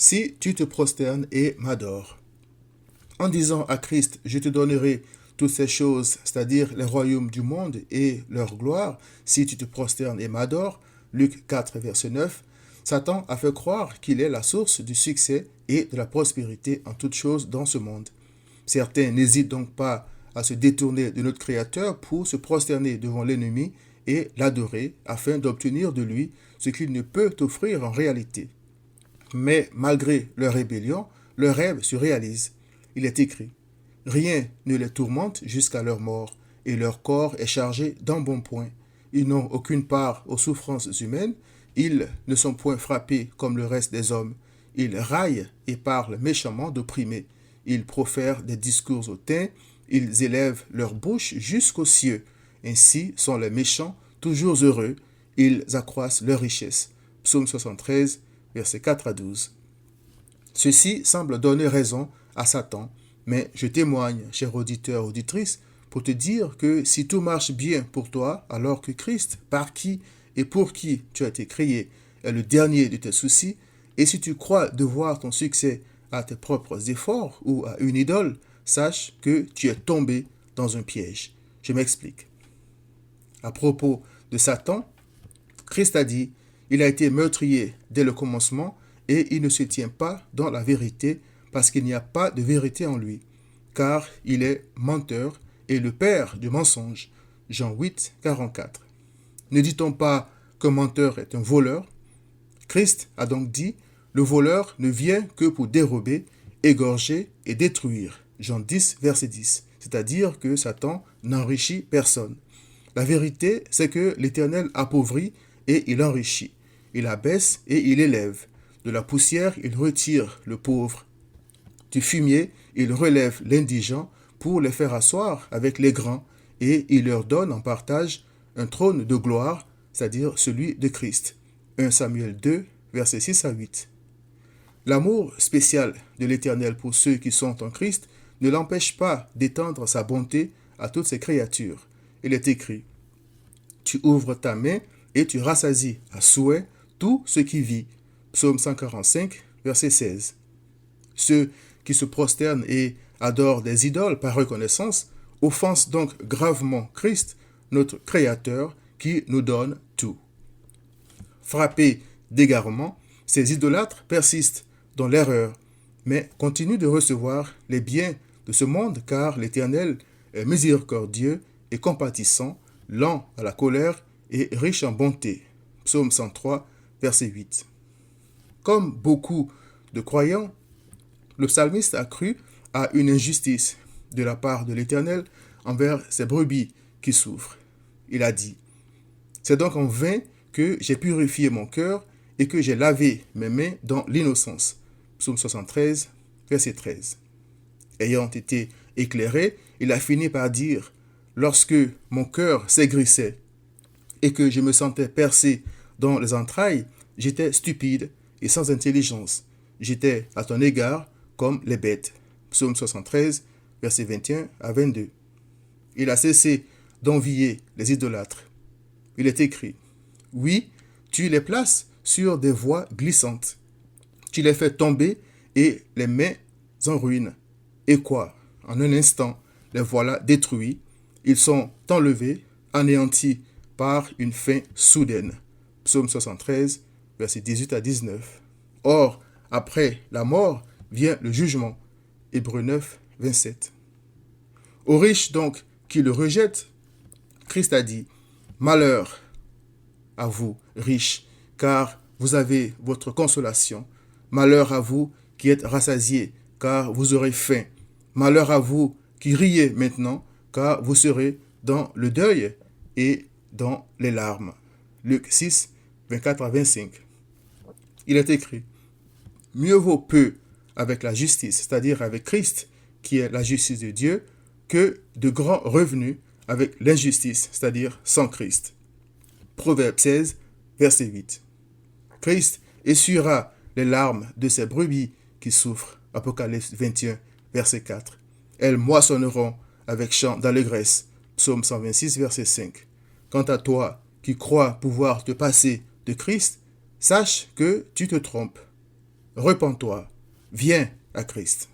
si tu te prosternes et m'adores. En disant à Christ, je te donnerai toutes ces choses, c'est-à-dire les royaumes du monde et leur gloire, si tu te prosternes et m'adores, Luc 4, verset 9, Satan a fait croire qu'il est la source du succès et de la prospérité en toutes choses dans ce monde. Certains n'hésitent donc pas à se détourner de notre Créateur pour se prosterner devant l'ennemi et l'adorer afin d'obtenir de lui ce qu'il ne peut offrir en réalité. Mais malgré leur rébellion, leur rêve se réalise. Il est écrit, rien ne les tourmente jusqu'à leur mort, et leur corps est chargé d'embonpoint. Ils n'ont aucune part aux souffrances humaines, ils ne sont point frappés comme le reste des hommes. Ils raillent et parlent méchamment d'opprimés. Ils profèrent des discours hautains, ils élèvent leur bouche jusqu'aux cieux. Ainsi sont les méchants toujours heureux, ils accroissent leur richesse. Psaume 73, versets 4 à 12. Ceci semble donner raison à Satan, mais je témoigne, cher auditeur, auditrice, pour te dire que si tout marche bien pour toi, alors que Christ, par qui et pour qui tu as été créé, est le dernier de tes soucis, et si tu crois devoir ton succès à tes propres efforts ou à une idole, sache que tu es tombé dans un piège. Je m'explique. À propos de Satan, Christ a dit, il a été meurtrier dès le commencement et il ne se tient pas dans la vérité parce qu'il n'y a pas de vérité en lui, car il est menteur et le père du mensonge. Jean 8, 44. Ne dit-on pas qu'un menteur est un voleur? Christ a donc dit, le voleur ne vient que pour dérober, égorger et détruire. Jean 10, verset 10. C'est-à-dire que Satan n'enrichit personne. La vérité, c'est que l'Éternel appauvrit et il enrichit. Il abaisse et il élève. De la poussière, il retire le pauvre. Du fumier, il relève l'indigent pour les faire asseoir avec les grands et il leur donne en partage un trône de gloire, c'est-à-dire celui de Christ. 1 Samuel 2, versets 6 à 8. L'amour spécial de l'Éternel pour ceux qui sont en Christ ne l'empêche pas d'étendre sa bonté à toutes ses créatures. Il est écrit, tu ouvres ta main et tu rassasies à souhait tout ce qui vit. Psaume 145, verset 16. Ceux qui se prosternent et adorent des idoles par reconnaissance offensent donc gravement Christ, notre Créateur, qui nous donne tout. Frappés d'égarement, ces idolâtres persistent dans l'erreur, mais continuent de recevoir les biens de ce monde car l'Éternel est miséricordieux et compatissant, lent à la colère et riche en bonté. Psaume 103, verset 8. Comme beaucoup de croyants, le psalmiste a cru à une injustice de la part de l'Éternel envers ses brebis qui souffrent. Il a dit, c'est donc en vain que j'ai purifié mon cœur et que j'ai lavé mes mains dans l'innocence. Psaume 73, verset 13. Ayant été éclairé, il a fini par dire, lorsque mon cœur s'aigrissait et que je me sentais percé dans les entrailles, j'étais stupide et sans intelligence. J'étais à ton égard comme les bêtes. Psaume 73, versets 21 à 22. Il a cessé d'envier les idolâtres. Il est écrit, oui, tu les places sur des voies glissantes. Tu les fais tomber et les mets en ruine. Et quoi? En un instant, les voilà détruits. Ils sont enlevés, anéantis par une fin soudaine. Psaume 73, versets 18 à 19. Or, après la mort vient le jugement. Hébreux 9, 27. Aux riches donc qui le rejettent, Christ a dit, malheur à vous, riches, car vous avez votre consolation. Malheur à vous qui êtes rassasiés, car vous aurez faim. Malheur à vous qui riez maintenant, car vous serez dans le deuil et dans les larmes. Luc 6, 24 à 25. Il est écrit, mieux vaut peu avec la justice, c'est-à-dire avec Christ, qui est la justice de Dieu, que de grands revenus avec l'injustice, c'est-à-dire sans Christ. Proverbe 16, verset 8. Christ essuiera les larmes de ses brebis qui souffrent. Apocalypse 21, verset 4. Elles moissonneront avec chant d'allégresse. Psaume 126, verset 5. Quant à toi qui crois pouvoir te passer de Christ, sache que tu te trompes. Repens-toi. Viens à Christ.